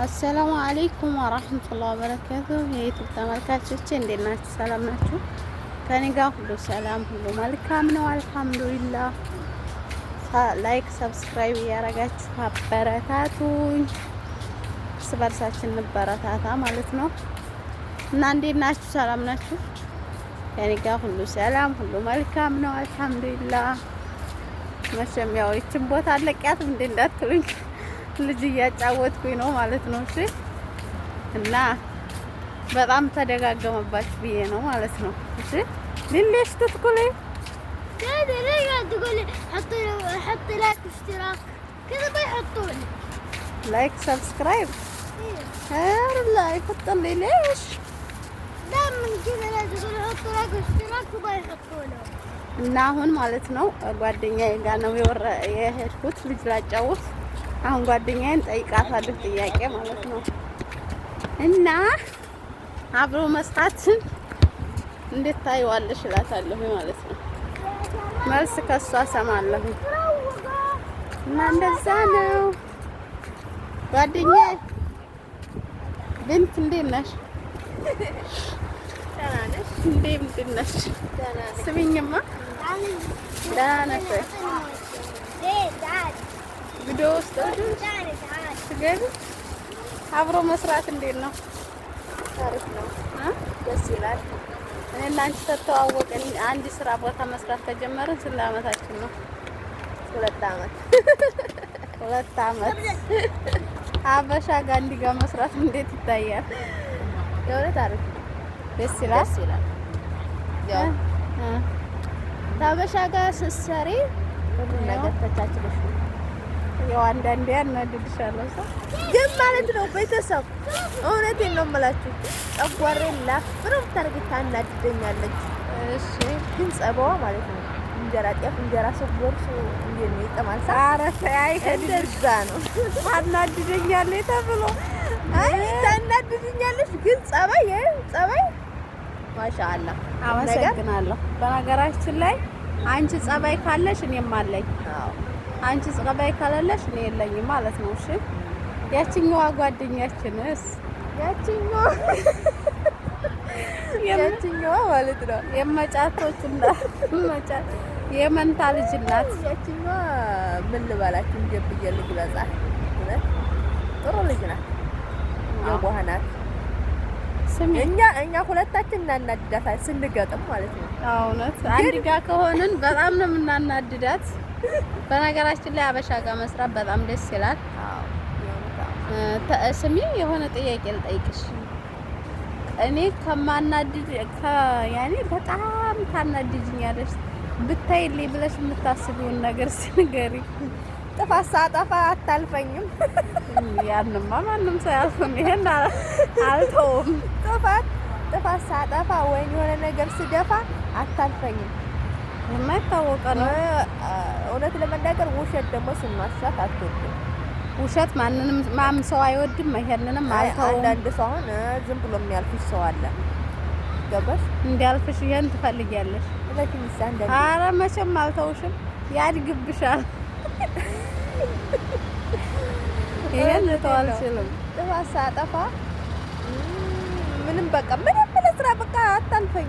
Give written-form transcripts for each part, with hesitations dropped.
አሰላሙ አለይኩም ወራህመቱላሂ ወበረካቱ። የዩቲዩብ ተመልካቾቼ እንዴት ናችሁ? ሰላም ናችሁ? ከኔ ጋር ሁሉ ሰላም፣ ሁሉ መልካም ነው አልሐምዱሊላህ። ላይክ ሰብስክራይብ እያረጋችሁ አበረታቱኝ። እርስ በርሳችን እንበረታታ ማለት ነው እና እንዴት ናችሁ? ሰላም ናችሁ? ከኔ ጋር ሁሉ ሰላም፣ ሁሉ መልካም ነው አልሐምዱሊላህ። መቼም ያው ይችን ቦታ አለቂያትም እንዴ እንዳትሉኝ ልጅ እያጫወትኩኝ ነው ማለት ነው። እሺ እና በጣም ተደጋገመባችሁ ብዬ ነው ማለት ነው። እሺ ليش تدخلي كذا ليه تقولي حطي لايك واشتراك كذا بيحطوا لي لايك سبسكرايب خير لا يحطوا لي ليش دائما كذا لا تقولي حطي لايك واشتراك وبيحطوا له እና አሁን ማለት ነው ጓደኛዬ ጋር ነው የሄድኩት ልጅ ላጫውት። አሁን ጓደኛዬን ጠይቃታለሁ ጥያቄ ማለት ነው እና አብሮ መስራትን እንዴት ታይዋለሽ እላታለሁ ማለት ነው። መልስ ከሷ ሰማለሁ እና እንደዛ ነው ጓደኛዬ። ብንት እንዴት ነሽ? ደህና ነሽ? እንዴት ነሽ? ስሚኝማ ደህና ነሽ? ቪዲዮ ውስጥ ትገቢ? አብሮ መስራት እንዴት ነው? ታሪክ ነው። ደስ ይላል። እኔ እና አንቺ ተተዋወቅን አንድ ስራ ቦታ መስራት ከጀመርን ስንት አመታችን ነው? 2 አመት 2 አመት። አበሻ ጋር እንዲህ ጋር መስራት እንዴት ይታያል? የእውነት አሪፍ ነው። ደስ ይላል። ደስ ይላል። ያው ታበሻ ጋር ስትሰሪ ሁሉ ነገር ተቻችለሽ ነው። ያው አንዳንዴ ያናድድሻለሁ ሰው ግን ማለት ነው። ቤተሰብ እውነቴን ነው የምላችሁ ጨጓራዬን ላፍ ብሎ ታርግታ እናድደኛለች። እሺ ግን ጸባዋ ማለት ነው እንጀራ ጤፍ እንጀራ ሰጎርሱ እንዴት ነው ይጠማልሳ? ኧረ ተይ እንደዛ ነው። አናድደኛለች ተብሎ አይ ታናድደኛለች ግን ጸባይ ማሻአላህ አመሰግናለሁ። በነገራችን ላይ አንቺ ጸባይ ካለሽ እኔም አለኝ። አዎ አንቺ ጸባይ ካለለሽ እኔ የለኝም ማለት ነው። እሺ ያቺኛዋ ጓደኛችንስ ያቺኛዋ ማለት ነው የመጫቶችና መጫት የመንታ ልጅ እናት ያቺኛዋ ምን ልበላችሁ እንደብዬ ልጅ በጻ ጥሩ ልጅ ናት። የዋህ ናት። እኛ ሁለታችን እናናድዳታለን ስንገጥም ማለት ነው። እውነት አንድ ጋር ከሆንን በጣም ነው የምናናድዳት። በነገራችን ላይ አበሻ ጋር መስራት በጣም ደስ ይላል። ስሚ የሆነ ጥያቄ ልጠይቅሽ። እኔ ከማናድድ ያኔ በጣም ታናድጅኛለሽ ብታይልኝ ብለሽ የምታስቢውን ነገር ሲንገሪ። ጥፋት ሳጠፋ አታልፈኝም። ያንማ ማንም ሰው ያልፈም። ይሄን አልተውም። ጥፋት ሳጠፋ ወይ የሆነ ነገር ስደፋ አታልፈኝም። የማይታወቀ ነው። እውነት ለመናገር ውሸት ደግሞ ስንዋሻት አትወድም። ውሸት ማንም ሰው አይወድም። ይሄንንም አልተውም። አንዳንድ ሰው አሁን ዝም ብሎ የሚያልፍሽ ሰው አለ። ገባሽ? እንዲያልፍሽ ይሄን ትፈልጊያለሽ። ኧረ መቼም አልተውሽም። ያድግብሻል። ይሄን ልተው አልችልም። ጥፋት ሳጠፋ ምንም በቃ ምንም ለስራ በቃ አታልፈኝ።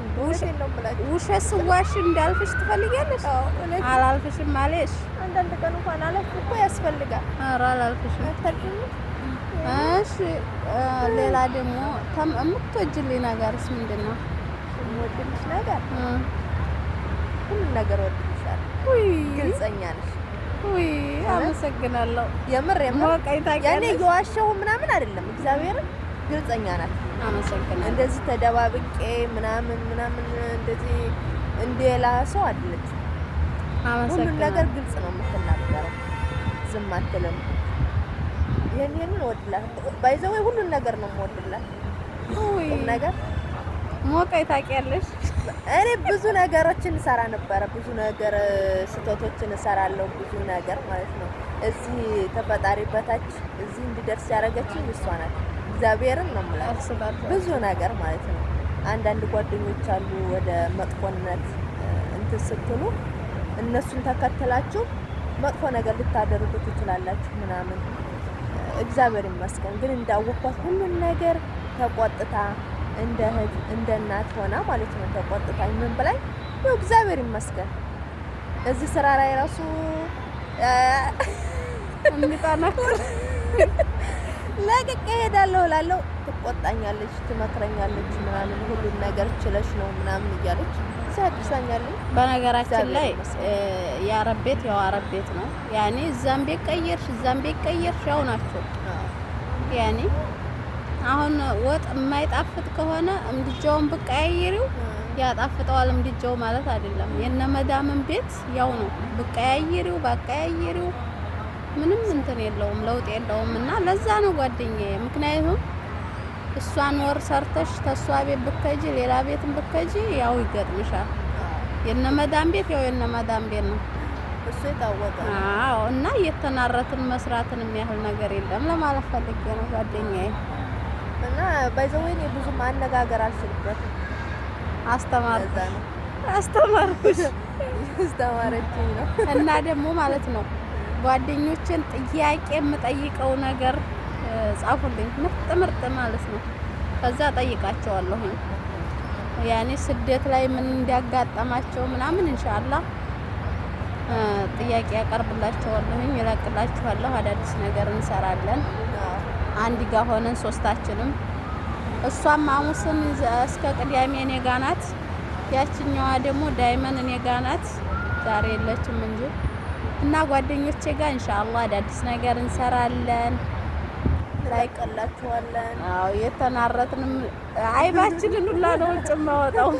ውሸት ስዋሽ እንዳልፍሽ ትፈልጊያለሽ? አላልፍሽም ማለሽ አንዳንድ ቀን እንኳን አለፍ እኮ ያስፈልጋል። ኧረ አላልፍሽም። እሺ ሌላ ደግሞ የምትወጂልኝ ነገርስ ምንድን ነው? የምወድልሽ ነገር ሁሉም ነገር እወድልሻለሁ። ግልጸኛ ነሽ። አመሰግናለሁ። የምር ያኔ የዋሸሁ ምናምን አይደለም። እግዚአብሔርን ግልጸኛ ናት። አመሰግናለሁ። እንደዚህ ተደባብቄ ምናምን እንደዚህ እንደላ ሰው አይደለች። አመሰግናለሁ። ሁሉ ነገር ግልጽ ነው የምትናገረው። ዝም አትልም። ይሄንን እወድልሃለሁ። ባይዘው ሁሉን ነገር ነው የምወድልህ። ነገር ሞቀይ ታውቂያለሽ። እኔ ብዙ ነገሮችን እሰራ ነበረ። ብዙ ነገር ስህተቶችን እሰራለሁ። ብዙ ነገር ማለት ነው። እዚህ ተፈጣሪ በታች እዚህ እንድደርስ ያደረገችኝ እሷ ናት። እግዚአብሔርን ነው የምላችሁ። ብዙ ነገር ማለት ነው። አንዳንድ ጓደኞች አሉ ወደ መጥፎነት እንትን ስትሉ እነሱን ተከትላችሁ መጥፎ ነገር ልታደርጉ ትችላላችሁ ምናምን እግዚአብሔር ይመስገን። ግን እንዳወቅኳት ሁሉን ነገር ተቆጥታ እንደ እህት እንደ እናት ሆና ማለት ነው ተቆጥታኝ ምን ብላኝ ያው እግዚአብሔር ይመስገን እዚህ ስራ ላይ ራሱ ለቅቄ እሄዳለሁ እላለሁ። ትቆጣኛለች፣ ትመክረኛለች ምናምን ሁሉን ነገር ችለሽ ነው ምናምን እያለች ሳድሳኛለች። በነገራችን ላይ የአረብ ቤት ያው አረብ ቤት ነው። ያኔ እዛም ቤት ቀየርሽ እዛም ቤት ቀየርሽ ያው ናቸው። ያኔ አሁን ወጥ የማይጣፍጥ ከሆነ እምድጃውን ብቀያየሪው ያጣፍጠዋል እምድጃው ማለት አይደለም። የነመዳምን ቤት ያው ነው። ብቀያየሪው ባቀያየሪው ምንም እንትን የለውም ለውጥ የለውም። እና ለዛ ነው ጓደኛዬ። ምክንያቱም እሷን ወር ሰርተሽ ተሷ ቤት ብትከጂ ሌላ ቤትም ብትከጂ ያው ይገጥምሻል። የነመዳም ቤት ያው የነመዳም ቤት ነው እሱ የታወቀ። አዎ። እና እየተናረትን መስራትን የሚያህል ነገር የለም ለማለት ፈልጌ ነው ጓደኛዬ። እና ባይዘወይኔ ብዙ ማነጋገር አልችልበትም። አስተማርኩሽ አስተማረችኝ ነው። እና ደግሞ ማለት ነው ጓደኞችን ጥያቄ የምጠይቀው ነገር ጻፉልኝ፣ ምርጥ ማለት ነው። ከዛ ጠይቃቸዋለሁ ያኔ ስደት ላይ ምን እንዲያጋጠማቸው ምናምን ኢንሻአላህ ጥያቄ ያቀርብላቸዋለሁ፣ ይለቅላችኋለሁ። አዳዲስ ነገር እንሰራለን አንድ ጋር ሆነን ሶስታችንም። እሷም ሐሙስን እስከ ቅዳሜ እኔ ጋር ናት፣ ያችኛዋ ደግሞ ዳይመን እኔ ጋር ናት። ዛሬ የለችም እንጂ እና ጓደኞቼ ጋር ኢንሻአላህ አዳዲስ ነገር እንሰራለን፣ ላይቀላችኋለን። አዎ የተናረትንም አይባችንን ሁላ ነው ጭማወጣው።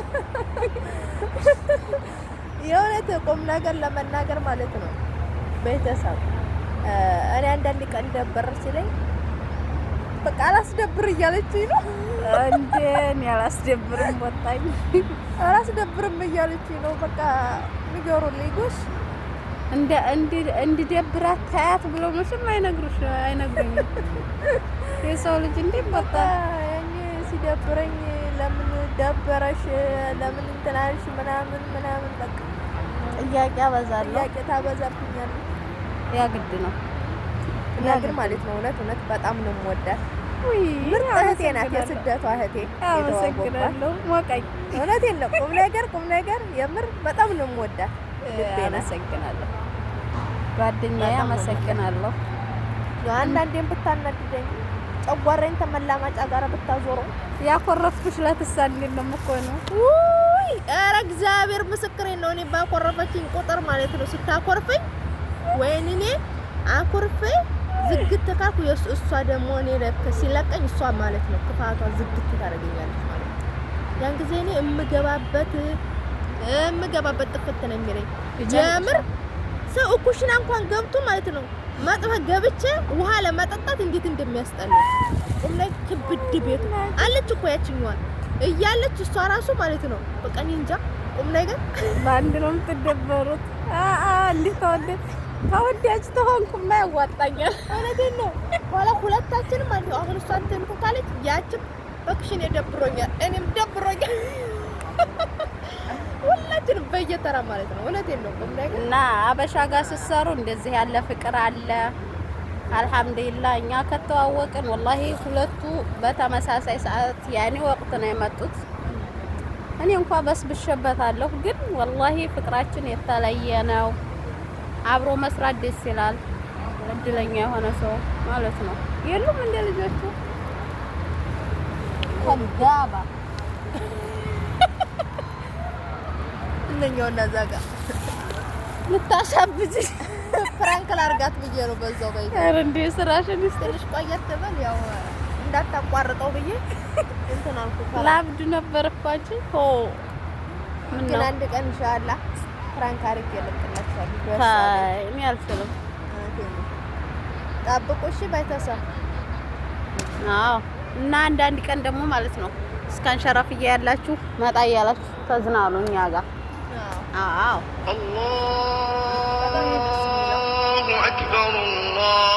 የእውነት ቁም ነገር ለመናገር ማለት ነው ቤተሰብ እኔ አንዳንድ ቀን ደበር ሲለኝ በቃ አላስደብር እያለችኝ ነው እንዴ እኔ አላስደብርም ወጣኝ አላስደብርም እያለችኝ ነው። በቃ ንገሩልኝ ጎሽ እንዲደብራት ታያት ብሎ ምንም አይነግሩኝም። የሰው ልጅ እንዴ በቃ ያኔ ሲደብረኝ ለምን ደበረሽ ለምን እንትን አልሽ ምናምን በቃ ጥያቄ አበዛለሁ። ጥያቄ ታበዛብኛለች። ያ ግድ ነው። ያ ግን ማለት ነው እውነት በጣም ነው የምወዳት። ምርጥ እህቴ ናት፣ የስደቷ እህቴ። አመሰግናለሁ። ሞቀኝ። እውነቴን ነው። ቁም ነገር የምር በጣም ነው የምወዳት። አመሰግናለሁ ጓደኛዬ፣ አመሰግናለሁ። አንዳንዴም ብታናድደኝ ጨጓራዬን ተመላማጫ ጋር ብታዞረው ያኮረፍኩሽ ለትሳ እንዴት ነው የምትሆነው? ውይ ኧረ እግዚአብሔር ምስክሬን ነው። እኔ ባኮረፈችኝ ቁጥር ማለት ነው ስታኮርፈኝ ወይኔ እኔ አኮርፌ ዝግት ካልኩ እሷ ደግሞ እኔ ሲለቀኝ እሷ ማለት ነው ክፋቷ ዝግት ታደርገኛለች ማለት ነው። ያን ጊዜ እኔ እምገባበት ጥፍት ነው የሚለኝ። ጀምር ሰው ኩሽና እንኳን ገብቶ ማለት ነው ማጥፋት ገብቼ ውሃ ለመጠጣት እንዴት እንደሚያስጠላ ቁም ላይ ክብድ ቤት አለች እኮ ያችኛዋ እያለች እሷ ራሱ ማለት ነው በቃ እኔ እንጃ ቁም ነገር ባንድ ነው የምትደበሩት። እንዴት ተወዳጅ ተሆንኩማ ያዋጣኛል። እውነቴን ነው። ኋላ ሁለታችንም ማለት ነው አሁን እሷ እንትን ካለች ያችም በክሽን ደብሮኛል እኔም ደብሮኛል። ሁላችንም በየተራ ማለት ነው። እውነቴን ነው። ቁም ነገር እና አበሻ ጋር ስትሰሩ እንደዚህ ያለ ፍቅር አለ። አልሐምዱሊላህ እኛ ከተዋወቅን ወላሂ ሁለቱ በተመሳሳይ ሰዓት ያኔ ወቅት ነው የመጡት። እኔ እንኳን በስብሸበታለሁ፣ ግን ወላሂ ፍቅራችን የተለየ ነው። አብሮ መስራት ደስ ይላል። እድለኛ የሆነ ሰው ማለት ነው። የሉም እንደ ልጆቹ ከዳባ እነኛውና ዛጋ ልታሻብጂ ፍራንክ ላርጋት ብዬ ነው በዛው በይ። ኧረ እንደ ስራሽን ትንሽ ቆየት ትበል ያው እንዳታቋርጠው ብዬ እንትን አልኩት። ላብድ ነበር እኮ አንቺ ሆ ግን አንድ ቀን ኢንሻአላህ ፍራንክ አድርጌ ልጥላችኋለሁ። አይ እኔ አልችልም። ጠብቁ እሺ ቤተሰብ። አዎ እና አንዳንድ ቀን ደግሞ ማለት ነው እስካን ሸረፍዬ ያላችሁ መጣ እያላችሁ ተዝናኑ እኛ ጋር። አዎ አላሁ አክበር አላሁ